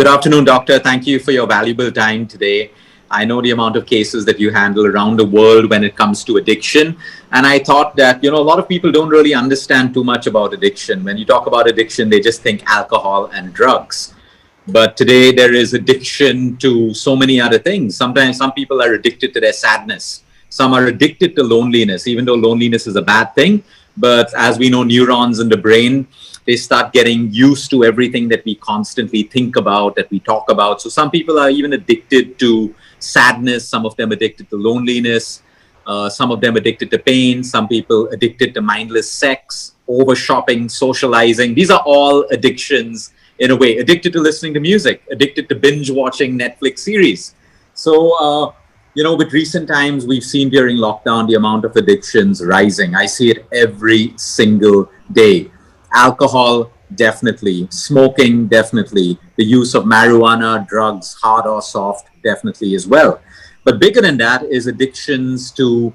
Good afternoon, doctor. Thank you for your valuable time today. I know the amount of cases that you handle around the world when it comes to addiction. And I thought that, a lot of people don't really understand too much about addiction. When you talk about addiction, they just think alcohol and drugs. But today there is addiction to so many other things. Sometimes some people are addicted to their sadness. Some are addicted to loneliness, even though loneliness is a bad thing. But as we know, neurons in the brain, they start getting used to everything that we constantly think about, that we talk about. So some people are even addicted to sadness, some of them addicted to loneliness, some of them addicted to pain, some people addicted to mindless sex, over shopping, socializing. These are all addictions in a way. Addicted to listening to music, addicted to binge watching Netflix series. So, with recent times, we've seen during lockdown the amount of addictions rising. I see it every single day. Alcohol, definitely. Smoking, definitely. The use of marijuana, drugs, hard or soft, definitely as well. But bigger than that is addictions to,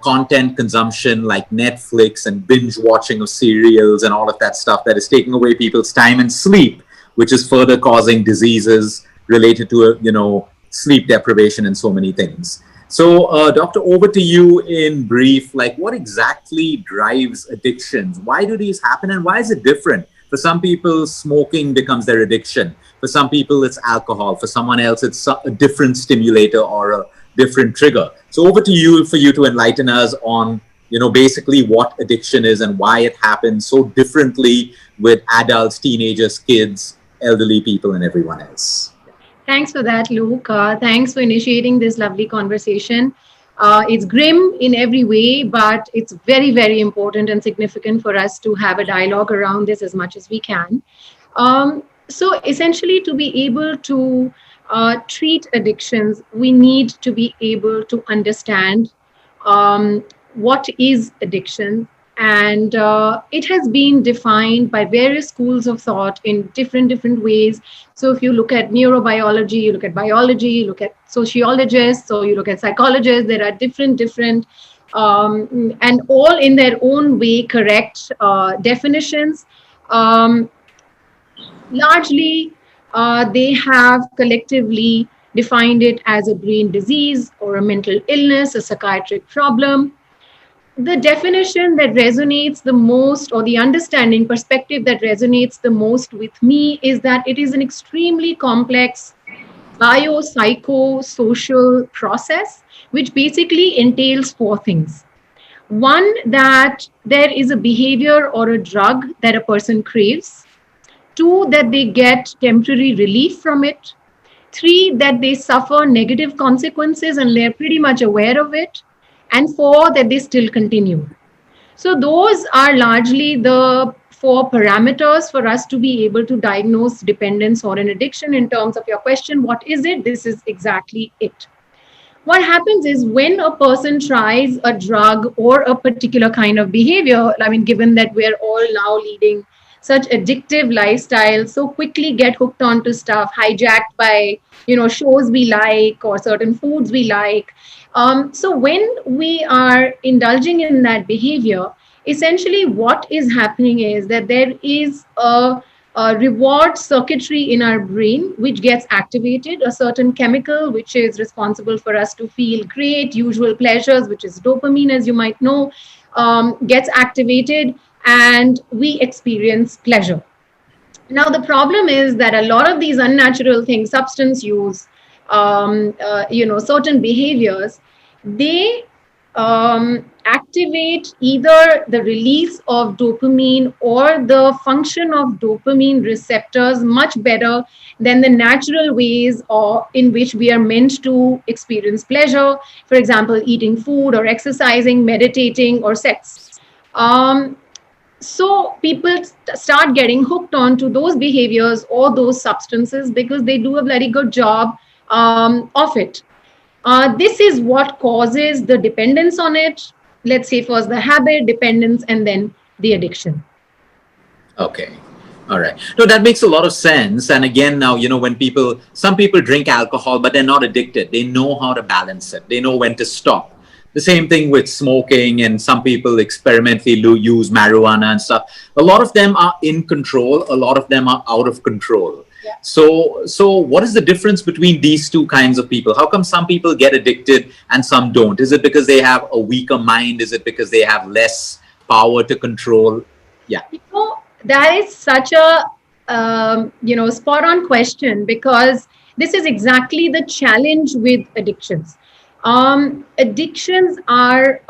content consumption like Netflix and binge watching of serials and all of that stuff that is taking away people's time and sleep, which is further causing diseases related to, sleep deprivation and so many things. So, Doctor, over to you in brief, what exactly drives addictions? Why do these happen and why is it different? For some people, smoking becomes their addiction. For some people, it's alcohol. For someone else, it's a different stimulator or a different trigger. So over to you for you to enlighten us on, basically what addiction is and why it happens so differently with adults, teenagers, kids, elderly people, and everyone else. Thanks for that, Luke. Thanks for initiating this lovely conversation. It's grim in every way, but it's very, very important and significant for us to have a dialogue around this as much as we can. So essentially, to be able to treat addictions, we need to be able to understand what is addiction. And it has been defined by various schools of thought in different ways. So if you look at neurobiology, you look at biology, you look at sociologists, so you look at psychologists, there are different and all in their own way correct definitions. Largely, they have collectively defined it as a brain disease or a mental illness, a psychiatric problem. The definition that resonates the most, or the understanding perspective that resonates the most with me, is that it is an extremely complex bio-psycho-social process, which basically entails four things. One, that there is a behavior or a drug that a person craves. Two, that they get temporary relief from it. Three, that they suffer negative consequences and they're pretty much aware of it. And four, that they still continue. So those are largely the four parameters for us to be able to diagnose dependence or an addiction. In terms of your question, what is it? This is exactly it. What happens is when a person tries a drug or a particular kind of behavior, given that we're all now leading such addictive lifestyles, so quickly get hooked onto stuff, hijacked by, shows we like or certain foods we like. So when we are indulging in that behavior, essentially what is happening is that there is a reward circuitry in our brain which gets activated, a certain chemical which is responsible for us to feel great, usual pleasures, which is dopamine, as you might know, gets activated and we experience pleasure. Now, the problem is that a lot of these unnatural things, substance use, certain behaviors, they activate either the release of dopamine or the function of dopamine receptors much better than the natural ways in which we are meant to experience pleasure. For example, eating food or exercising, meditating, or sex. So people start getting hooked onto those behaviors or those substances because they do a very good job of it. This is what causes the dependence on it. Let's say first the habit, dependence, and then the addiction. Okay. All right. No, that makes a lot of sense. And again, now, when some people drink alcohol, but they're not addicted. They know how to balance it. They know when to stop. The same thing with smoking, and some people experimentally use marijuana and stuff. A lot of them are in control. A lot of them are out of control. So what is the difference between these two kinds of people? How come some people get addicted and some don't? Is it because they have a weaker mind? Is it because they have less power to control? Yeah. That is such a spot on question, because this is exactly the challenge with addictions. Addictions are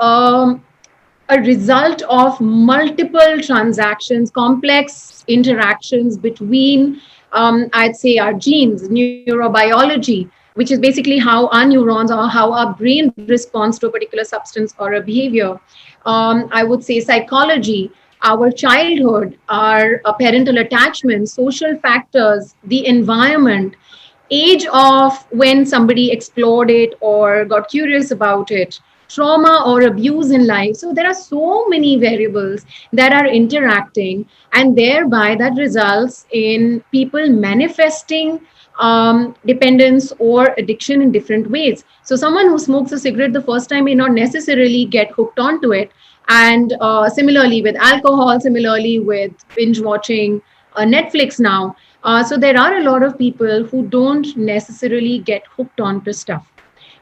a result of multiple transactions, complex interactions between, I'd say, our genes, neurobiology, which is basically how our neurons or how our brain responds to a particular substance or a behavior. I would say psychology, our childhood, our parental attachment, social factors, the environment, age of when somebody explored it or got curious about it, trauma or abuse in life. So there are so many variables that are interacting, and thereby that results in people manifesting dependence or addiction in different ways. So someone who smokes a cigarette the first time may not necessarily get hooked onto it. And similarly with alcohol, similarly with binge watching Netflix now. So there are a lot of people who don't necessarily get hooked onto stuff,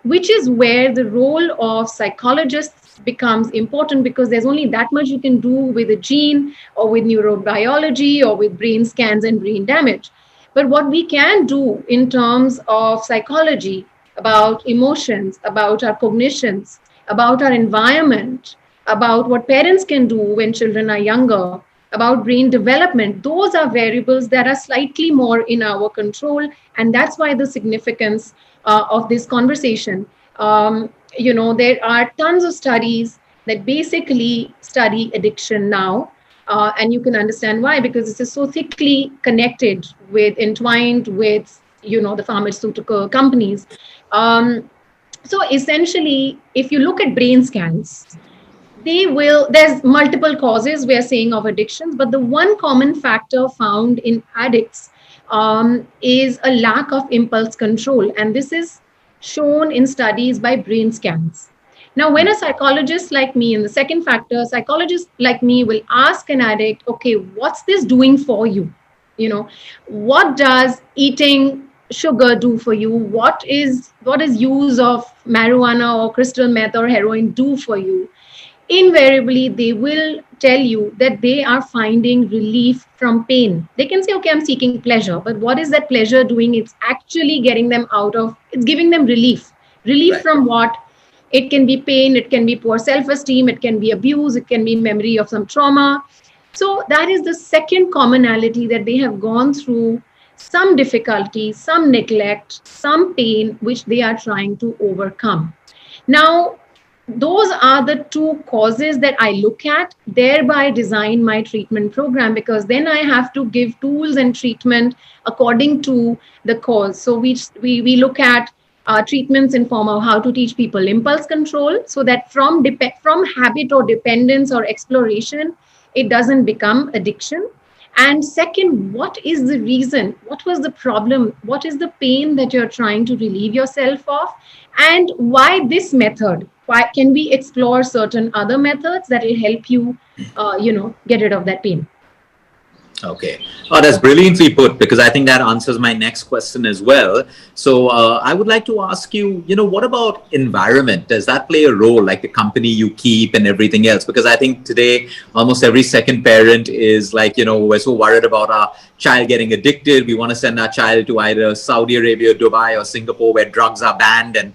which is where the role of psychologists becomes important, because there's only that much you can do with a gene or with neurobiology or with brain scans and brain damage. But what we can do in terms of psychology, about emotions, about our cognitions, about our environment, about what parents can do when children are younger, about brain development, those are variables that are slightly more in our control. And that's why the significance of this conversation. There are tons of studies that basically study addiction now. And you can understand why, because this is so thickly connected with, entwined with, the pharmaceutical companies. So essentially, if you look at brain scans, there's multiple causes we're saying of addictions, but the one common factor found in addicts is a lack of impulse control. And this is shown in studies by brain scans. Now, when a psychologist like me, and the second factor, a psychologist like me will ask an addict, okay, what's this doing for you? What does eating sugar do for you? What is use of marijuana or crystal meth or heroin do for you? Invariably, they will tell you that they are finding relief from pain. They can say, okay, I'm seeking pleasure, but what is that pleasure doing? It's actually getting them it's giving them relief. Relief from what? It can be pain, it can be poor self-esteem, it can be abuse, it can be memory of some trauma. So that is the second commonality, that they have gone through some difficulty, some neglect, some pain, which they are trying to overcome. Now, those are the two causes that I look at, thereby design my treatment program, because then I have to give tools and treatment according to the cause. So we look at treatments in form of how to teach people impulse control, so that from habit or dependence or exploration, it doesn't become addiction. And second, what is the reason? What was the problem? What is the pain that you're trying to relieve yourself of? And why this method? Why can we explore certain other methods that will help you, get rid of that pain? Okay. Oh, that's brilliantly put, because I think that answers my next question as well. So I would like to ask you, what about environment? Does that play a role, like the company you keep and everything else? Because I think today, almost every second parent is like, we're so worried about our child getting addicted. We want to send our child to either Saudi Arabia, Dubai, or Singapore, where drugs are banned. And,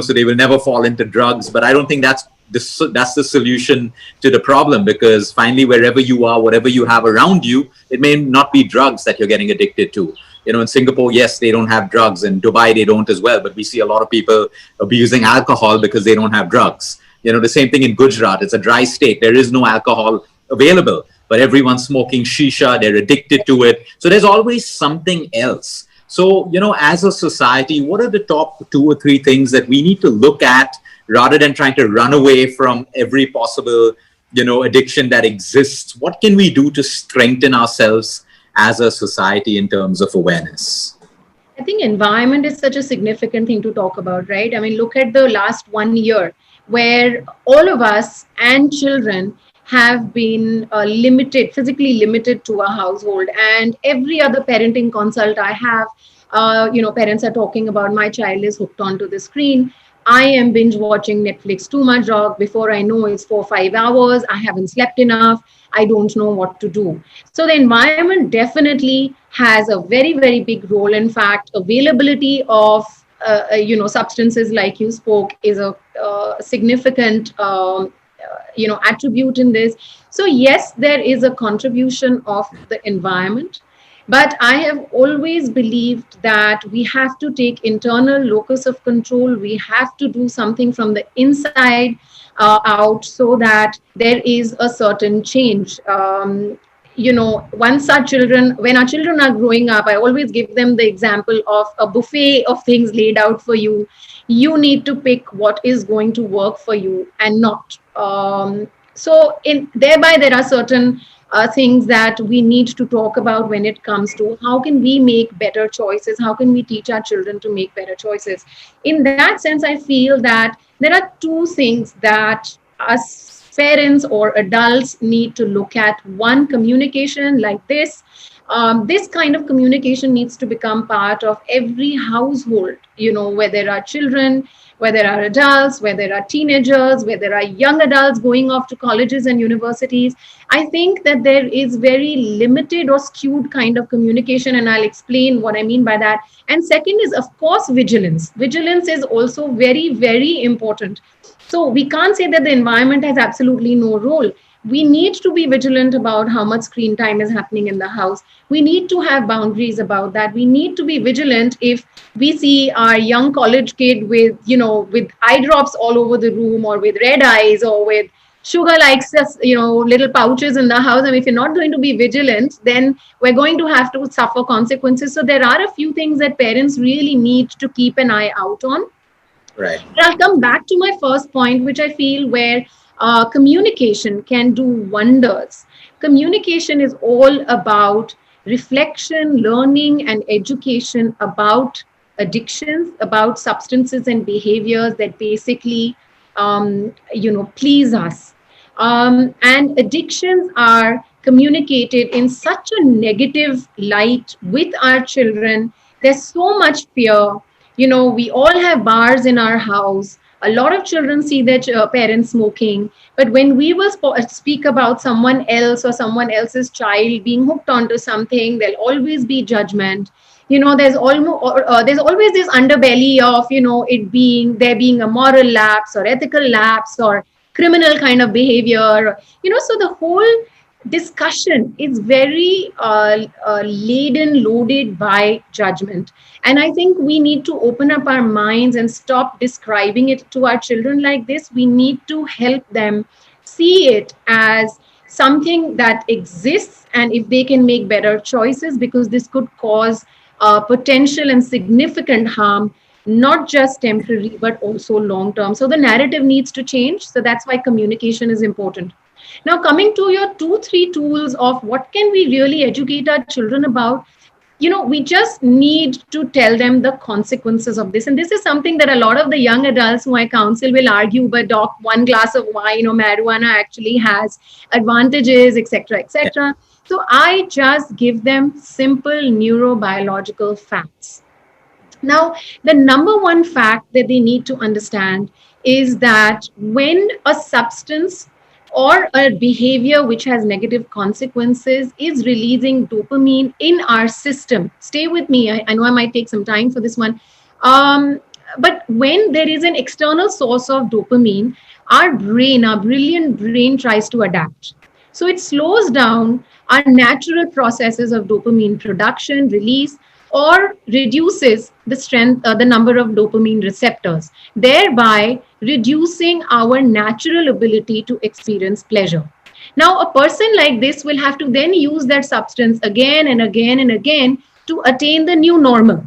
so they will never fall into drugs. But I don't think that's the solution to the problem, because finally, wherever you are, whatever you have around you, it may not be drugs that you're getting addicted to. In Singapore, yes, they don't have drugs. In Dubai, they don't as well. But we see a lot of people abusing alcohol because they don't have drugs. The same thing in Gujarat. It's a dry state. There is no alcohol available, but everyone's smoking shisha. They're addicted to it. So there's always something else. So, as a society, what are the top 2 or 3 things that we need to look at, rather than trying to run away from every possible, addiction that exists? What can we do to strengthen ourselves as a society in terms of awareness? I think environment is such a significant thing to talk about, right? I mean, look at the last 1 year, where all of us and children have been limited, physically limited to a household. And every other parenting consult I have, parents are talking about my child is hooked onto the screen. I am binge watching Netflix too much, dog. Before I know it's 4 or 5 hours. I haven't slept enough. I don't know what to do. So the environment definitely has a very, very big role. In fact, availability of substances like you spoke is a significant attribute in this. So yes, there is a contribution of the environment, but I have always believed that we have to take internal locus of control. We have to do something from the inside out, so that there is a certain change. Once our children, when our children are growing up, I always give them the example of a buffet of things laid out for you. You need to pick what is going to work for you and not. So in thereby there are certain things that we need to talk about when it comes to how can we make better choices, how can we teach our children to make better choices. In that sense, I feel that there are two things that us parents or adults need to look at. One, communication like this. This kind of communication needs to become part of every household, where there are children, where there are adults, where there are teenagers, where there are young adults going off to colleges and universities. I think that there is very limited or skewed kind of communication, and I'll explain what I mean by that. And second is, of course, vigilance. Vigilance is also very, very important. So we can't say that the environment has absolutely no role. We need to be vigilant about how much screen time is happening in the house. We need to have boundaries about that. We need to be vigilant if we see our young college kid with eye drops all over the room, or with red eyes, or with sugar like little pouches in the house. And if you're not going to be vigilant, then we're going to have to suffer consequences. So there are a few things that parents really need to keep an eye out on. Right. But I'll come back to my first point, which I feel where communication can do wonders. Communication is all about reflection, learning, and education about addictions, about substances and behaviors that basically, please us. And addictions are communicated in such a negative light with our children. There's so much fear. We all have bars in our house. A lot of children see their parents smoking, but when we will speak about someone else or someone else's child being hooked onto something, there'll always be judgment. There's always this underbelly of there being a moral lapse or ethical lapse or criminal kind of behavior. So the whole discussion is very loaded by judgment. And I think we need to open up our minds and stop describing it to our children like this. We need to help them see it as something that exists, and if they can make better choices, because this could cause potential and significant harm, not just temporary, but also long term. So the narrative needs to change. So that's why communication is important. Now, coming to your 2-3 tools of what can we really educate our children about, we just need to tell them the consequences of this. And this is something that a lot of the young adults who I counsel will argue, but doc, one glass of wine or marijuana actually has advantages, etc., etc. So I just give them simple neurobiological facts. Now, the number one fact that they need to understand is that when a substance or a behavior which has negative consequences is releasing dopamine in our system. Stay with me. I know I might take some time for this one. But when there is an external source of dopamine, our brilliant brain tries to adapt. So it slows down our natural processes of dopamine production, release, or reduces the number of dopamine receptors, thereby reducing our natural ability to experience pleasure. Now, a person like this will have to then use that substance again and again and again to attain the new normal.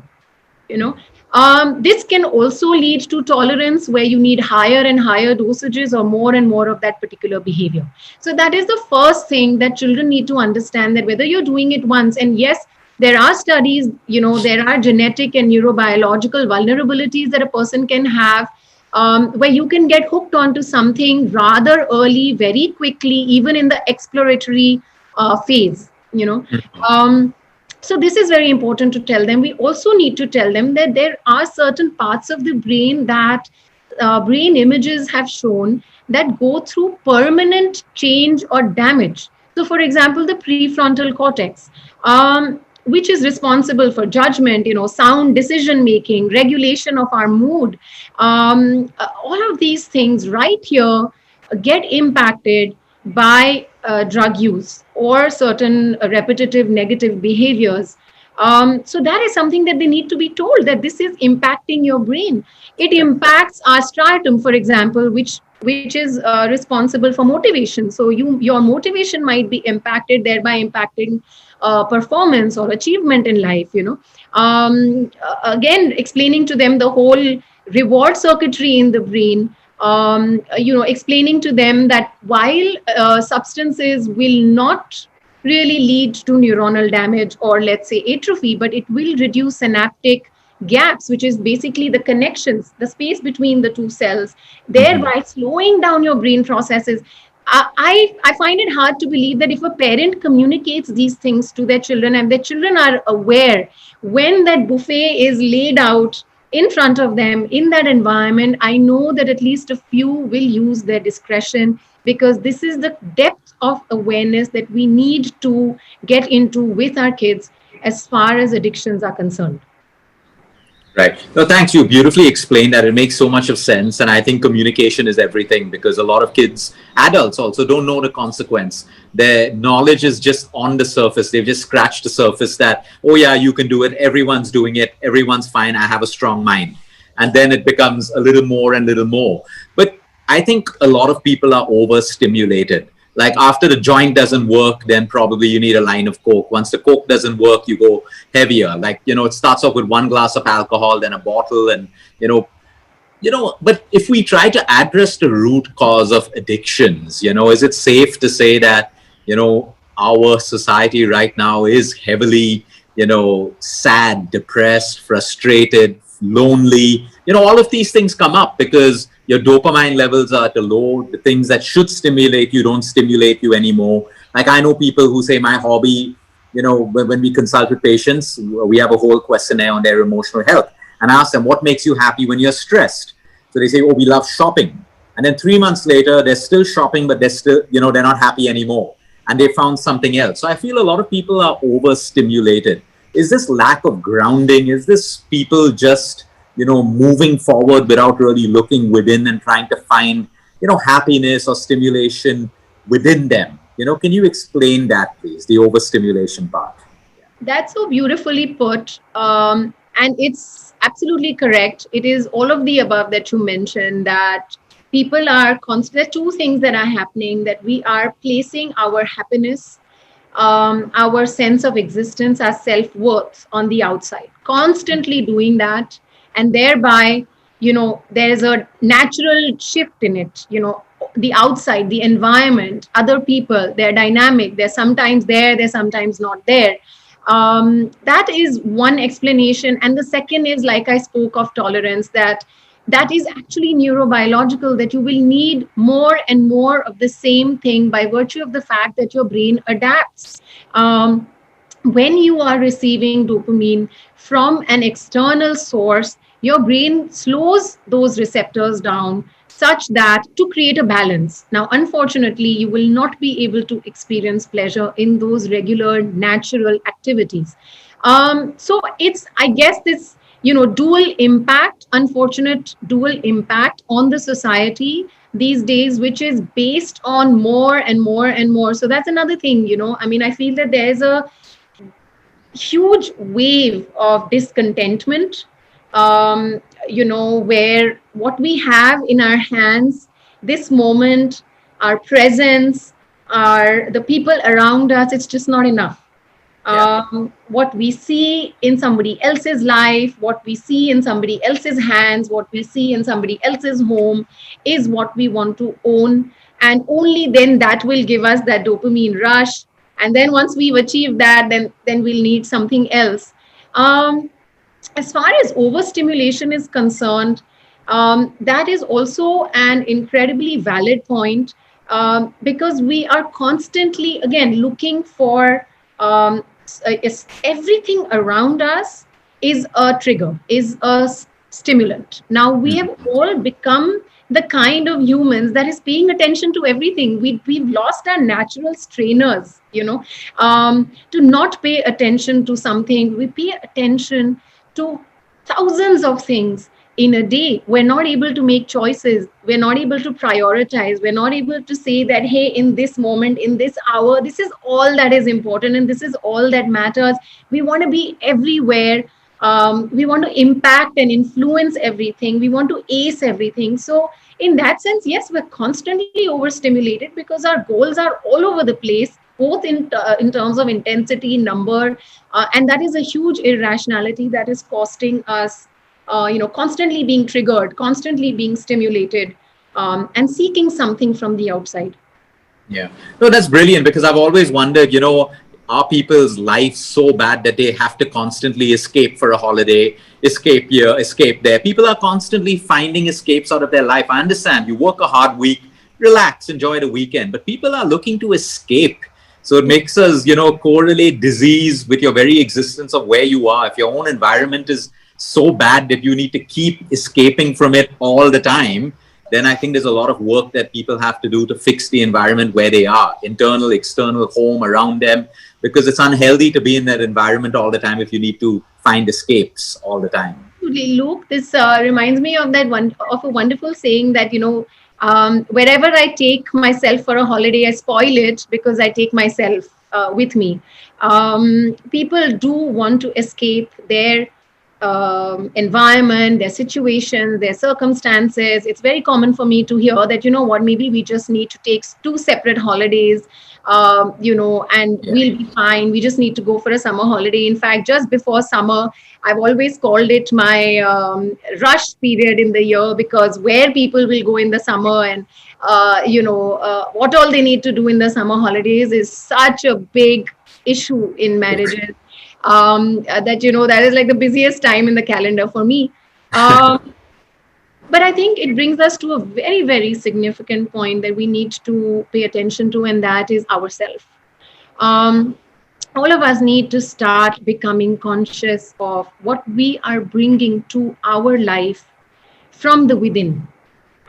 This can also lead to tolerance, where you need higher and higher dosages or more and more of that particular behavior. So that is the first thing that children need to understand, that whether you're doing it once, and yes, there are studies, there are genetic and neurobiological vulnerabilities that a person can have where you can get hooked onto something rather early, very quickly, even in the exploratory phase, so this is very important to tell them. We also need to tell them that there are certain parts of the brain that brain images have shown that go through permanent change or damage. So, for example, the prefrontal cortex, which is responsible for judgment, sound decision making, regulation of our mood, all of these things right here get impacted by drug use or certain repetitive negative behaviors. So that is something that they need to be told, that this is impacting your brain. It impacts our striatum, for example, which is responsible for motivation. So your motivation might be impacted, thereby impacting performance or achievement in life. Again, explaining to them the whole reward circuitry in the brain. Explaining to them that while substances will not really lead to neuronal damage or, let's say, atrophy, but it will reduce synaptic gaps, which is basically the connections, the space between the two cells, thereby slowing down your brain processes. I find it hard to believe that if a parent communicates these things to their children and their children are aware when that buffet is laid out in front of them in that environment, I know that at least a few will use their discretion, because this is the depth of awareness that we need to get into with our kids as far as addictions are concerned. Right. No, thanks. You beautifully explained that. It makes so much of sense. And I think communication is everything, because a lot of kids, adults also, don't know the consequence. Their knowledge is just on the surface. They've just scratched the surface that, oh yeah, you can do it. Everyone's doing it. Everyone's fine. I have a strong mind. And then it becomes a little more and little more. But I think a lot of people are overstimulated. Like after the joint doesn't work, then probably you need a line of Coke. Once the Coke doesn't work, you go heavier. Like, it starts off with one glass of alcohol, then a bottle, and, but if we try to address the root cause of addictions, is it safe to say that, our society right now is heavily, sad, depressed, frustrated, lonely, all of these things come up because your dopamine levels are at a low. The things that should stimulate you don't stimulate you anymore. Like I know people who say my hobby, when we consult with patients, we have a whole questionnaire on their emotional health. And I ask them, what makes you happy when you're stressed? So they say, oh, we love shopping. And then 3 months later, they're still shopping, but they're still, they're not happy anymore. And they found something else. So I feel a lot of people are overstimulated. Is this lack of grounding? Is this people just moving forward without really looking within and trying to find, happiness or stimulation within them? Can you explain that, please, the overstimulation part? That's so beautifully put. And it's absolutely correct. It is all of the above that you mentioned, that people are there are two things that are happening, that we are placing our happiness, our sense of existence, our self-worth on the outside, constantly doing that. And thereby, there's a natural shift in it, the outside, the environment, other people, they're dynamic, they're sometimes there, they're sometimes not there. That is one explanation. And the second is, like I spoke of tolerance, that is actually neurobiological, that you will need more and more of the same thing by virtue of the fact that your brain adapts. When you are receiving dopamine from an external source, your brain slows those receptors down such that to create a balance. Now, unfortunately, you will not be able to experience pleasure in those regular natural activities. So it's, I guess, this, dual impact, unfortunate dual impact on the society these days, which is based on more and more and more. So that's another thing, I feel that there's a huge wave of discontentment, where what we have in our hands this moment, our presence, the people around us, it's just not enough. What we see in somebody else's life, what we see in somebody else's hands, what we see in somebody else's home is what we want to own. And only then that will give us that dopamine rush. And then once we've achieved that, then we'll need something else. As far as overstimulation is concerned, That is also an incredibly valid point, because we are constantly, again, looking for, everything around us is a trigger, is a stimulant. Now, we have all become the kind of humans that is paying attention to everything. We've lost our natural strainers, to not pay attention to something. We pay attention to thousands of things in a day. We're not able to make choices. We're not able to prioritize. We're not able to say that, hey, in this moment, in this hour, this is all that is important and this is all that matters. We want to be everywhere. We want to impact and influence everything. We want to ace everything. So in that sense, yes, we're constantly overstimulated because our goals are all over the place, both in terms of intensity, number, and that is a huge irrationality that is costing us, constantly being triggered, constantly being stimulated, and seeking something from the outside. Yeah. No, that's brilliant, because I've always wondered, are people's lives so bad that they have to constantly escape for a holiday, escape here, escape there? People are constantly finding escapes out of their life. I understand you work a hard week, relax, enjoy the weekend, but people are looking to escape. So it makes us, correlate disease with your very existence of where you are. If your own environment is so bad that you need to keep escaping from it all the time, then I think there's a lot of work that people have to do to fix the environment where they are, internal, external, home, around them, because it's unhealthy to be in that environment all the time if you need to find escapes all the time. Absolutely, Luke. This reminds me of a wonderful saying that, wherever I take myself for a holiday, I spoil it because I take myself with me. People do want to escape their environment, their situation, their circumstances. It's very common for me to hear that, what, maybe we just need to take two separate holidays, and Yeah. we'll be fine. We just need to go for a summer holiday. In fact, just before summer, I've always called it my rush period in the year, because where people will go in the summer and, what all they need to do in the summer holidays is such a big issue in marriages, that that is like the busiest time in the calendar for me. But I think it brings us to a very, very significant point that we need to pay attention to, and that is ourselves. um, all of us need to start becoming conscious of what we are bringing to our life from the within.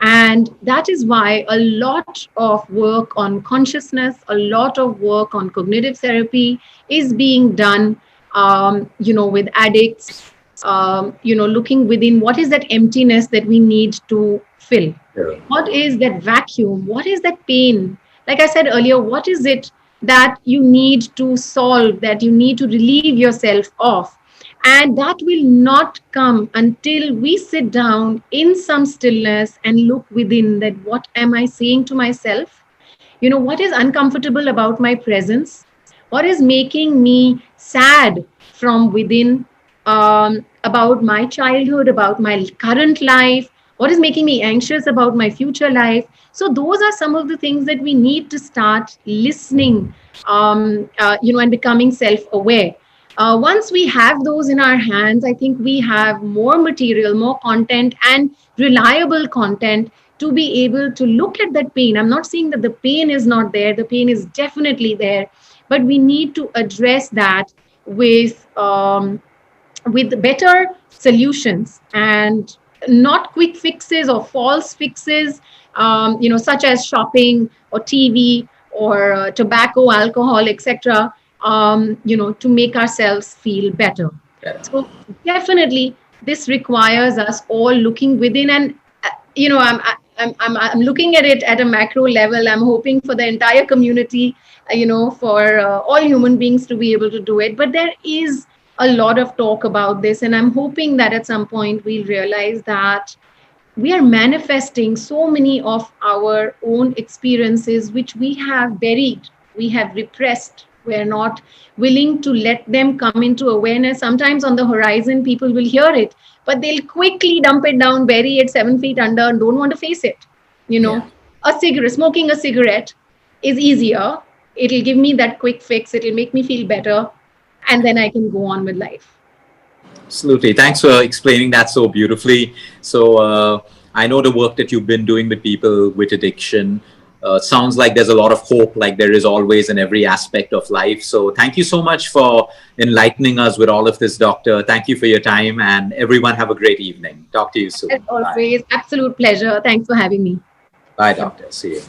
And that is why a lot of work on consciousness, a lot of work on cognitive therapy is being done, with addicts, looking within what is that emptiness that we need to fill. Sure. What is that vacuum? What is that pain? Like I said earlier, what is it that you need to solve, that you need to relieve yourself of? And that will not come until we sit down in some stillness and look within, that what am I saying to myself? What is uncomfortable about my presence? What is making me sad from within, about my childhood, about my current life? What is making me anxious about my future life? So those are some of the things that we need to start listening, and becoming self-aware. Once we have those in our hands, I think we have more material, more content, and reliable content to be able to look at that pain. I'm not saying that the pain is not there, the pain is definitely there, but we need to address that with, with better solutions, and not quick fixes or false fixes, such as shopping or TV or tobacco, alcohol, etc., to make ourselves feel better. Yeah. So definitely, this requires us all looking within, and I'm looking at it at a macro level. I'm hoping for the entire community, for all human beings to be able to do it. But there is a lot of talk about this, and I'm hoping that at some point we'll realize that we are manifesting so many of our own experiences which we have buried, we have repressed. We're not willing to let them come into awareness. Sometimes on the horizon, people will hear it, but they'll quickly dump it down, bury it 7 feet under, and don't want to face it. You Yeah. know, smoking a cigarette is easier. It'll give me that quick fix, it'll make me feel better, and then I can go on with life. Absolutely. Thanks for explaining that so beautifully. So, I know the work that you've been doing with people with addiction. Sounds like there's a lot of hope, like there is always in every aspect of life. So, thank you so much for enlightening us with all of this, Doctor. Thank you for your time, and everyone have a great evening. Talk to you As soon. Bye. always, absolute pleasure. Thanks for having me. Bye, Doctor. See you.